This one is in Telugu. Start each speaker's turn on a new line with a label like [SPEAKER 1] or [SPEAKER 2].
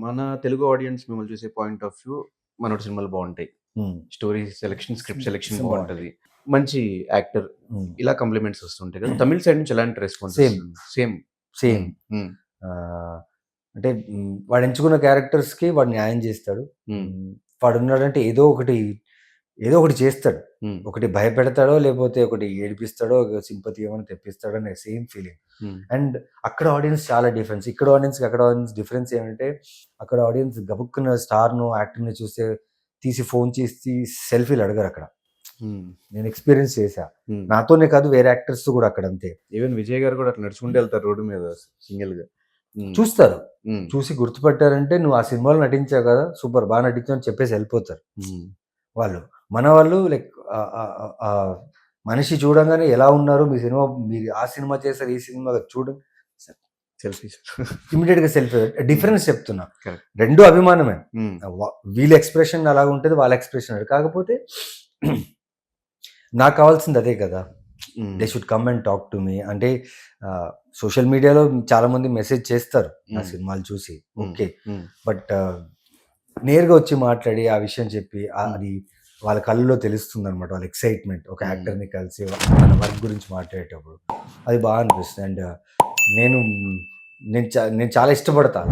[SPEAKER 1] మన తెలుగు ఆడియన్స్ మిమ్మల్ని చూసే పాయింట్ ఆఫ్ వ్యూ మనోడి సినిమాలు బాగుంటాయి. స్టోరీ సెలక్షన్, స్క్రిప్ట్ సెలక్షన్ బాగుంటది. మంచి యాక్టర్ ఇలా కాంప్లిమెంట్స్ వస్తుంటాయి కదా. తమిళ సైడ్ నుంచి ఎలాంటి రెస్పాన్స్? సేమ్
[SPEAKER 2] సేమ్ అంటే వాడు ఎంచుకున్న క్యారెక్టర్స్కి వాడు న్యాయం చేస్తాడు. వాడు ఉన్నాడంటే ఏదో ఒకటి చేస్తాడు. ఒకటి భయపెడతాడో లేకపోతే ఒకటి ఏడిపిస్తాడో సింపతి ఏమైనా తెప్పిస్తాడో అనే సేమ్ ఫీలింగ్. అండ్ అక్కడ ఆడియన్స్ చాలా డిఫరెన్స్. ఇక్కడ ఆడియన్స్కి అక్కడ ఆడియన్స్ డిఫరెన్స్ ఏమంటే అక్కడ ఆడియన్స్ గబుక్కున్న స్టార్ను యాక్టర్ని చూస్తే తీసి ఫోన్ చేసి సెల్ఫీలు అడగరు అక్కడ. నేను ఎక్స్పీరియన్స్ చేశా. నాతోనే కాదు వేరే యాక్టర్స్ కూడా అక్కడ అంతే.
[SPEAKER 1] ఈవెన్ విజయ్ గారు కూడా అట్లా నడుచుకుంటూ వెళ్తారు రోడ్డు మీద సింగిల్ గా.
[SPEAKER 2] చూస్తారు, చూసి గుర్తుపట్టారంటే నువ్వు ఆ సినిమాలో నటించావు కదా, సూపర్ బాగా నటించావు అని చెప్పేసి వెళ్ళిపోతారు వాళ్ళు. మన వాళ్ళు లైక్ మనిషి చూడంగానే ఎలా ఉన్నారు, మీరు ఆ సినిమా చేస్తారు, ఈ సినిమా చూడండి
[SPEAKER 1] సెల్ఫీస్
[SPEAKER 2] ఇమీడియట్ గా సెల్ఫీ. డిఫరెన్స్ చెప్తున్నా, రెండు అభిమానమే. వీళ్ళ ఎక్స్ప్రెషన్ అలాగ ఉంటుంది, వాళ్ళ ఎక్స్ప్రెషన్. కాకపోతే నాకు కావాల్సింది అదే కదా, they should come and talk to me. అంటే సోషల్ మీడియాలో చాలా మంది మెసేజ్ చేస్తారు నా సినిమాలు చూసి, ఓకే, బట్ నేరుగా వచ్చి మాట్లాడి ఆ విషయం చెప్పి అది వాళ్ళ కళ్ళలో తెలుస్తుంది అనమాట, వాళ్ళ ఎక్సైట్మెంట్. ఒక యాక్టర్ని కలిసి మన వర్క్ గురించి మాట్లాడేటప్పుడు అది బాగా అనిపిస్తుంది. అండ్ నేను చాలా ఇష్టపడతాను.